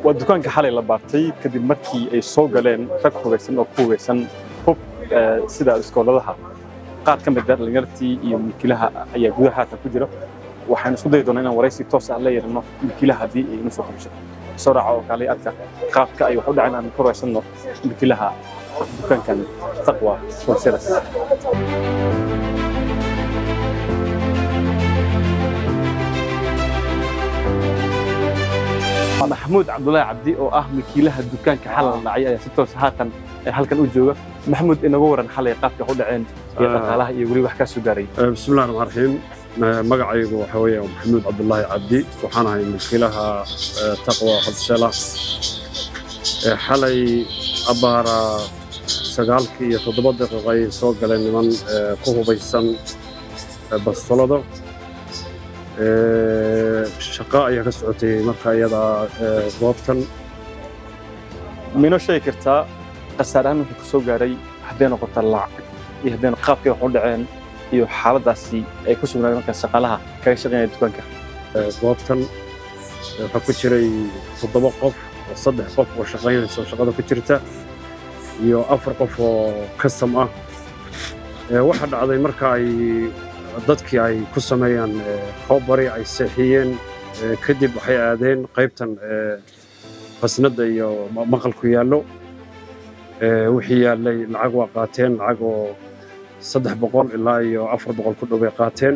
ودكان كحالي لبارتي كدي مركي أي صوغ لين ركوب يسن أو كوب يسن هو سيدا إسكولا لها قاد كم بدر لنجرتي يوم كلها أي جودها تكجرة وحين صدق دوننا ورئيسي توصل عليه إنه كلها دي نسوق مشى سرعة وكالي أركع قاد كأي وحدة عنا من كرة يسنه كلها كان تقوى وسيرس محمود عبد الله عبدي أو مكيلها الدكان كحل العيا ستة ساعات هل كان وجوه محمود إنه ورا حلا يقاف يقول عين يقطعها يقولي وحكى سجاري بسم الله الرحمن الرحيم مقعي وحوية محمود عبد الله عبدي وحنا هاي مكيلها تقوى حصلة حلي أبارة سجالك يتضبط دقيقة سوق لأن من قوه بيسن بصلده شقاء يكسعتي مركا يدا غوبتن منو شيء كرتا قصران وحي كسو غاري حدين قطلع يهدين قابكي وحو دحين iyo xaaladaasi ay ku sugnaaday marka shaqalaha kaga shaqeynaya dukaanka goobtan waxa ku jiray 7 qof 3 qof oo shaqeynayso shaqada ku jirta iyo 4 qof oo custom ah waxa dhacday marka ay dadkii ay ku sameeyaan khobari ay saxiyeen kadib waxay aadeen qaybtan qasnada iyo maqalku yaalo wixii yaalay lacag waa qaateen lacag oo 300 ilaa iyo 400 ku dhow ay qaateen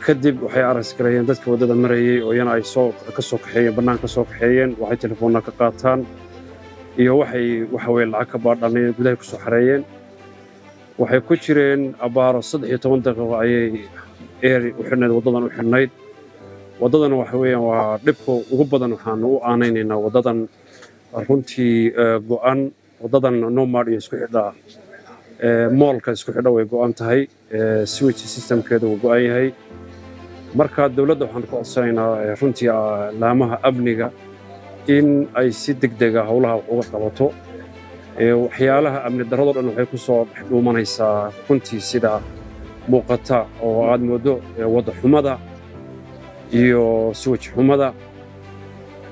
kadib waxay aras gareeyeen dadka wadada marayay oo yana ay ka soo kaxeeyeen banaanka soo kaxeeyeen waxay telefoonna ka qaataan iyo waxa way lacag ka baadhanay gudaha ku soo xareeyeen waxay ku jireen abaaro 13 daqiiqo ayay u xirnayd wadadan u xirnayd wadadan waxa weeyaan waa dhibka ugu badan waxaan u aanaynaynaa wadadan runtii go'an wadadan nomad iyo isku xidha moolka isku xidha way go'an tahay switch systemkeedu wuu go'an yahay marka dawladda waxaan ku codsanaynaa runtii laamaha amniga in ay si degdeg ah howlaha uga qabato waxyaalaha amni darrada dhan waxay ku soo dhuumanaysaa runtii sida muuqata oo aad moodo wada xumada iyo switch xumada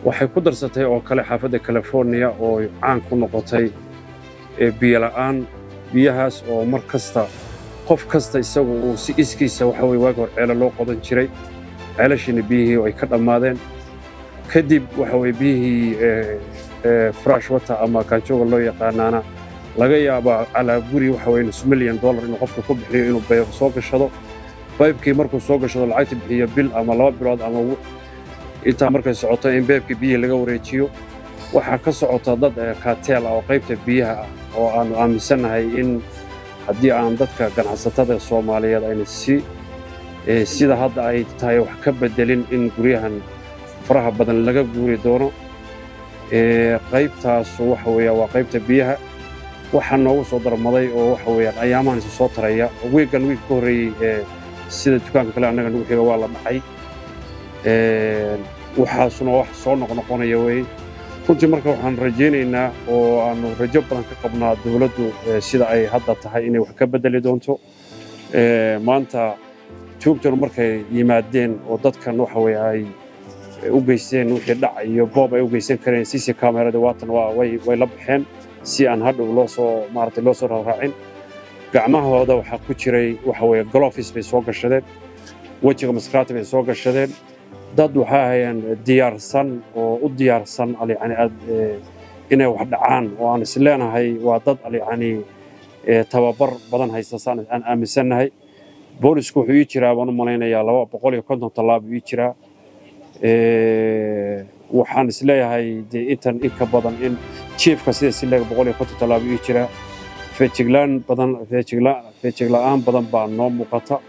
waxay ku darsatay oo kale xaafadda California oo caan ku noqotay biyo la'aan biyahaas oo mar kasta qof kasta isagu uu si iskiisa waxa way waag hor ceelo loo qodan jiray ceelashina biyihii ay ka dhamaadeen kadib waxa way biyihii fresh water ama kaajooga loo yaqaanaana laga yaabaa ala guri waxa way $1 milyan inuu qofka ku bixiyo inuu bayr soo gashado baybkii markuu soo gashado lacagta bixiyo bil ama 2 bilood ama inta markay socoto in baybkii biyihii laga wareejiyo waxa ka socota dad kaateel oo qaybta biyaha oo aan aaminsanahay in haddii aan dadka ganacsatada Soomaaliyeed ayna sida hadda ay tahay wax ka bedelin in guryahan faraha badan laga guuri doono qaybtaas waxa weeyaa waa qaybta biyaha waxa noogu soo darmaday oo waxa weeyaan ayaamahan soo taraya weegan ka horeeyay sida dukaanka kale anaga nagu xiga waa la dhacay waxaasuna wax soo noqonaya way runtii marka waxaan rajaynaynaa oo aanu rajo badan ka qabnaa dawladdu sida ay hadda tahay inay wax ka bedeli doonto maanta tuugtan markay yimaadeen oo dadkan waxa way ay u geysteen wixii dhac iyo boob ay u geysan kareen CC kamerada waatan way la baxeen si aan hadhow loo soo raacin gacmahooda waxa ku jiray waxa way gloves bay soo gashadeen wajiga maskaxda bay soo gashadeen dad waxa hayaan diyaarsan oo u diyaarsan yani inay wax dhacaan oo aan isleenahay waa dad yani tababar badan haystaan aan aaminsanahay boolisku wuxuu ii jiraa baan u malaynayaa 250 talaab ii jiraa waxaan isleeyahay intan ka badan in chiefka sida si leeg 250 talaab ii jiraa feejiglaan badan baa noo muuqata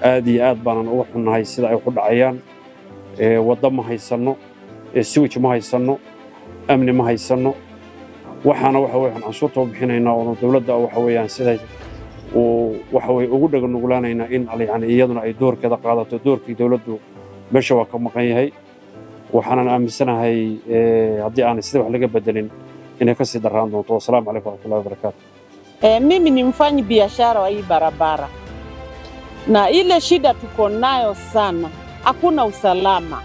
aad iyo aad baanan uga xunnahay sida ay ku dhacayaan waddo ma haysano switch ma haysano amni ma haysano waxaana waxa weeyaan cashuurta u bixinaynaa oo dawladda waxa weeyaan siday waxa way ugu dhagan nugulaanaynaa in yani iyaduna ay doorkeeda qaadato doorkii dawladdu meesha waa ka maqan yahay waxaan aaminsanahay haddii aan sida wax laga bedelin inay ka sii daraan doonto. Wassalaamu calaykum warahmatullahi wabarakatuh. Mimi ni mfanyi biashara wa hii barabara na ile shida tuko nayo sana, hakuna usalama.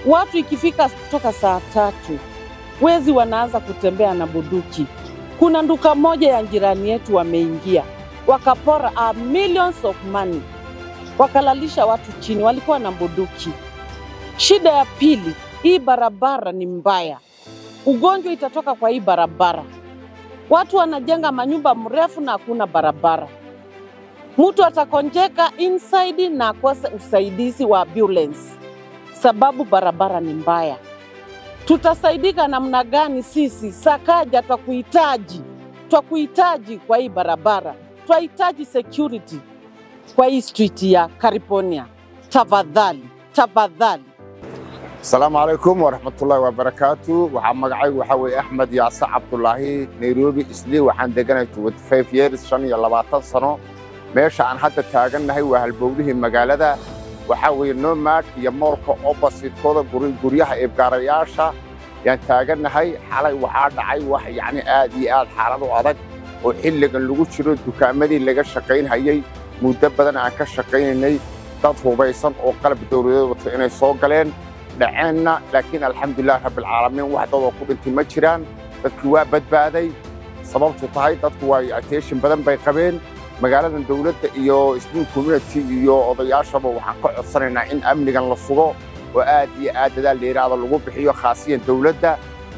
Watu ikifika kutoka saa 3, wezi wanaanza kutembea na bunduki. Kuna duka moja ya jirani yetu wameingia, wakapora millions of money, wakalalisha watu chini, walikuwa na bunduki. Shida ya pili, hii barabara ni mbaya. Ugonjwa itatoka kwa hii barabara. Watu wanajenga manyumba mrefu na hakuna barabara. Mtu atakonjeka inside na akose usaidizi wa ambulance sababu barabara ni mbaya. Tutasaidika namna gani sisi? Sakaja twakuhitaji kwa hii barabara. Twahitaji security kwa hii street ya California. Tafadhali. السلام عليكم ورحمة الله وبركاته. وحنا مقعي وحوي أحمد ياسع عبد الله نيروبي إسلي وحن دقنا 25 years شن يلا 14 سنة ماشي عن حتى تاجنا هي وهالبوده المجال ده وحوي نومات يمرك أوبسيت كذا جوريها إبقارياشة يعني تاجنا هي حلا وحاد عي وح يعني آدي حالة وعدك وحل لجن لوجود شروط كاملي اللي جا شقين هي مدبرا عن كشقين إني تطفو بيصن وقلب الدورية وتقين الصوغلين دعنا لكن الحمد لله رب العالمين واحد وقوب انت مجران dadku badbaaday sababtu tahay dadku way attention badan bay qabeen magaalada dawladda iyo isbuun community iyo odayaashaba waxaan ka codsanaynaa in amnigan la sugo oo aad iyo aad dadaal dheeraad lagu bixiyo khaasiyan dawladda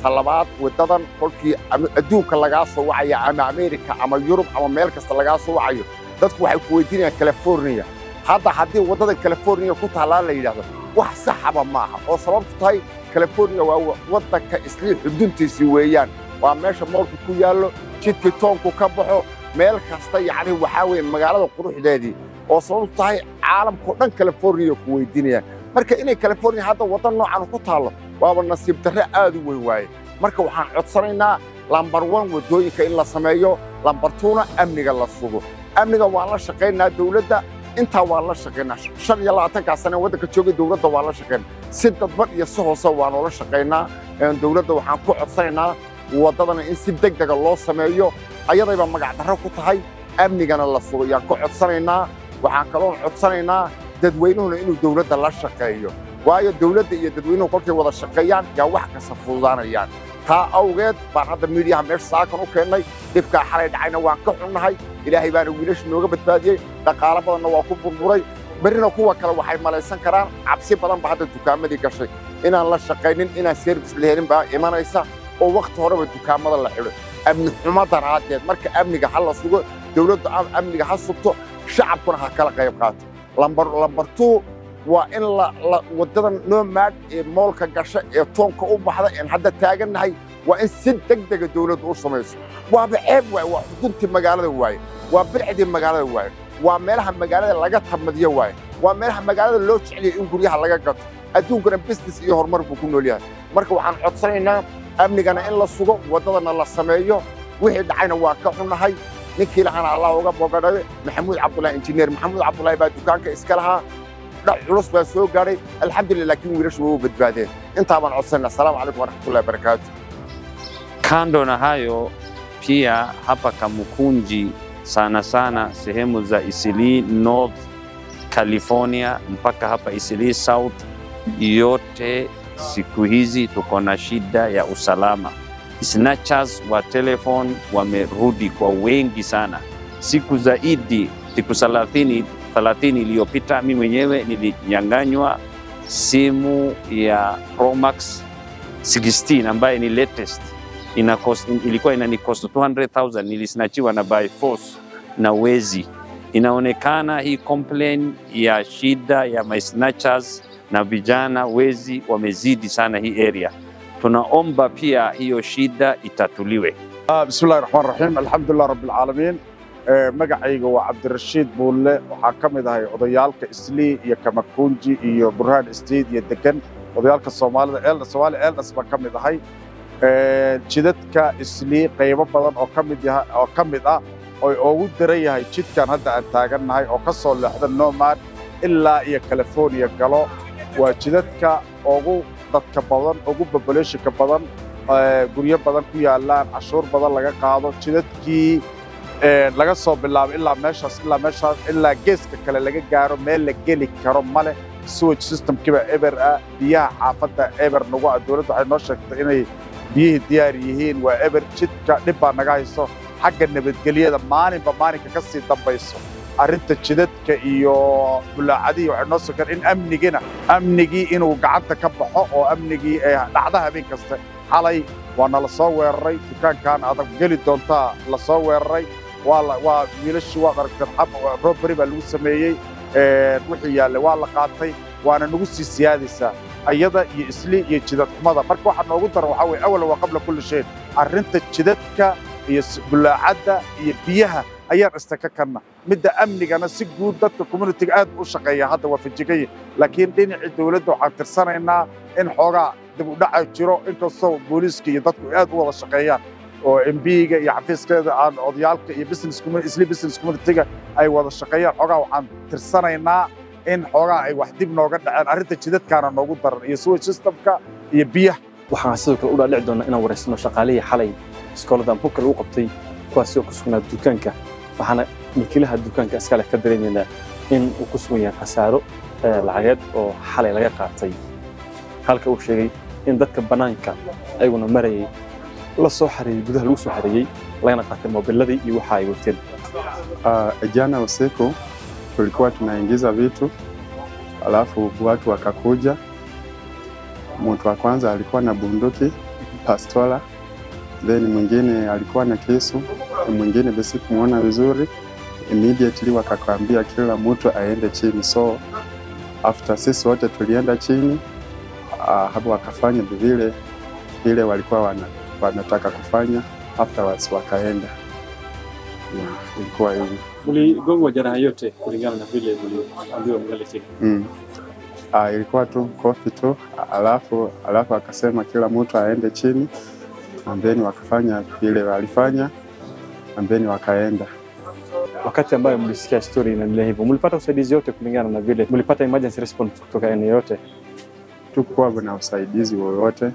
talabaad wadadan kolkii adduunka laga soo wacay ama America ama Yurub ama meel kasta laga soo wacayo dadku waxay ku weydiinayaan California haddii wadada California ku taala la yiraahdo wax saxaba maaha oo sababtu tahay California waa wadanka isli xuduntiisi weeyaan waa meesha moolku ku yaalo jidka toonku ka baxo meel kasta yaani waxa weey magaalada quruxdeedii oo sababtu tahay caalamku dhan California ku weydiinayaan marka inay California hadda wadan noocan ku taalo waa nasiib darro aad u weyn waaye marka waxaan codsanaynaa lambar 1 wadooyinka in la sameeyo lambar 2 amniga la sugo amniga waa la shaqeynaa dawladda inta waa la shaqeynaa 25 sano wadanka joogay dawladda waa la shaqeynaa si dadban iyo si hoose waa la shaqeynaa dawladda waxaan ku codsanaynaa wadadana in si degdeg loo sameeyo ayadayba magac darro ku tahay amnigana la sugo yaan ku codsanaynaa waxaan kaloo codsanaynaa dadweynuhuna inuu dawladda la shaqeeyo waayo dawladda iyo dadweynuhu kolkay wada shaqeeyaan yaa wax ka safuudaanayaan taa awgeed baan hadda miidiyaha meesha saakan u keenay dibka xalay dhacayna waan ka xunnahay ilaahay baana wiilasha nooga badbaadiyay dhaqaale badanna waa ku burburay barina kuwa kale waxay malaysan karaan cabsi badan ba hadda dukaamadii gashay inaan la shaqeynin inaan service leeyahay baa imanaysa oo waqti horeba dukaamada la xiro amni xumo daraadeed marka amniga hal la sugo dawladda amniga ha sugto shacabkuna ha kala qayb qaato lambar 2 waa in la wadadan nomad ee moolka gasha ee toonka u baxda in hadda taaganahay waa in si degdeg dawladdu u sameeyso waa ceeb waa xudunta magaalada waaye waa bilcidi magaalada waaye waa meelaha magaalada laga tamadiyo waaye waa meelaha magaalada loo jeceliyo in guryaha laga gato adduunkana business iyo horumar buu ku nool yahay marka waxaan codsanaynaa amnigana in la sugo wadadana la sameeyo wixii dhacayna waa ka xunahay ninkii lahaana Allah uga bogadhay Maxamuud Cabdullaahi engineer Maxamuud Cabdullaahi baa dukaanka iska lahaa dhac culus baa soo gaaray alxamdulillah laakiin wiilashu way badbaadeen inta baan codsanaa assalaamu calaykum waraxmatullaahi wabarakaatuh kando na hayo pia hapa Kamukunji sana sehemu za Eastleigh North California mpaka hapa Eastleigh South yote siku hizi tuko na shida ya usalama. Snatchers wa telephone wamerudi kwa wengi sana. Siku zaidi siku 30 iliyopita mimi mwenyewe nilinyang'anywa simu ya Pro Max 16 ambaye ni latest. Ilikuwa inanikost 200,000 nilisnachiwa na by force na wezi. Inaonekana hii complaint ya shida ya my snatchers na vijana wezi wamezidi sana hii area. Tunaomba pia hiyo shida itatuliwe. Bismillahirrahmanirrahim. Alhamdulillah rabbil alamin. Magacayga waa Cabdirashiid Buulle waxaa kamid ahay odayaalka Eastleigh iyo Kamakunji iyo Burhan State iyo degan odayaalka Soomaalida Eldas baa kamid ahay jidadka Eastleigh qaybo badan oo kamid ah oo ugu daran yahay jidkan hadda aan taaganahay oo ka soo leexda Nomad ilaa iyo California galo waa jidadka ugu dadka badan ugu population badan guryo badan ku yaalaan cashuur badan laga qaado jidadkii laga soo bilaabo ilaa meeshaas ilaa geeska kale laga gaaro meel la geli karo male sewage systemkiiba eber ah biyaha xaafadda eber nagu ah dowladda waxay noo sheegtay inay biyihii diyaar yihiin waa eber jidka dhib baa naga hayso xagga nabadgelyada maalinba maalinka ka sii dambayso arrinta jidadka iyo bulaacadii waxay noo soo gaar in amnigii inuu gacanta ka baxo oo amnigii dhacda habeen kasta xalay waa nala soo weeraray dukaankan adag geli doontaa la soo weeraray waa wiilashii waad aragteen roobari baa lagu sameeyey wixii yaallay waa la qaatay waana nagu sii siyaadaysaa ayada iyo isli iyo jidadxumada marka waxaa noogu daran waxaa weeye awal waa qabla kulli shay arrinta jidadka iyo bulaacadda iyo biyaha ayaan istaka karna midda amnigana si guud dadka communitiga aad u shaqeeya hadda waa fajigay laakiin dhinacii dawladda waxaan tirsanaynaa in xoogaa dib u dhaca jiro inkastoo booliiska iyo dadku aad u wada shaqeeyaan oo MB-ga iyo xafiiskeeda aan odayaalka iyo business community-ga ay wada shaqeeyaan xoogaa waxaan tirsanaynaa in xoogaa ay wax dib nooga dhaceen arrinta jidadkaana noogu daran iyo sewage systemka iyo biyaha waxaan sidoo kale u dhaadhici doonaa inaan wareysano shaqaalihii xalay iskooladan hubka lagu qabtay kuwaasi oo ku sugnaa dukaanka waxaana milkiilaha dukaanka iskale ka dareemaynaa in uu ku sugan yahay khasaaro lacageed oo xalay laga qaatay halka uu sheegay in dadka bannaanka ayaguna marayay la soo xareeyay gudaha lagu soo xareeyay lagana qaatay mobiladii iyo waxa ay wateen. Jana usiku tulikuwa tunaingiza vitu alafu watu wakakuja. Mtu wa kwanza alikuwa na bunduki pastola, then mwingine alikuwa na kisu, mwingine basi kumuona vizuri. Immediately wakakwambia kila mtu aende chini, so after sisi wote tulienda chini, hapo wakafanya vile walikuwa wanataka kufanya, afterwards wakaenda. Ilikuwa hivi. Mligongwa jeraha yote kulingana na vile mliambiwa mngalete? Ilikuwa tu kofi tu, alafu akasema kila mtu aende chini, and then wakafanya vile walifanya, and then wakaenda. Wakati ambayo mlisikia story na hivyo, mlipata usaidizi yote kulingana na vile mlipata emergency response kutoka eneo yote? Tukuwa na usaidizi wowote.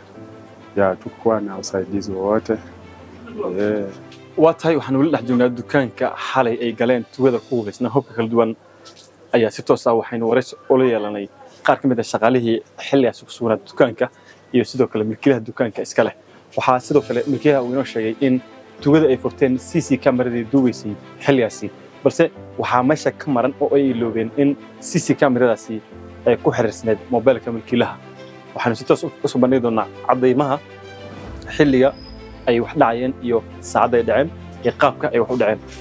Tukuwa na usaidizi wowote. Waatahay waxaan wali dhex joognaa dukaanka xalay ay galeen tuugada ku hubaysna hubka kala duwan ayaa si toos ah waxaynu wareys ula yeelanay qaar ka mid ah shaqaalihii xilligaas ku sugnaa dukaanka iyo sidoo kale milkiilaha dukaanka iska leh. waxaa sidoo kale milkiilaha uu inoo sheegay in tuugada ay furteen CC cameradii duubaysay xilligaasi, balse waxaa meesha ka maran oo ay iloobeen in CC cameradaasi ay ku xiriirsaneed mobilka milkiilaha. waxaanu si toos u soo bandhigi doonaa caddaymaha xilliga ay wax dhacayeen iyo saacadda ay dhaceen iyo qaabka ay wax u dhaceen.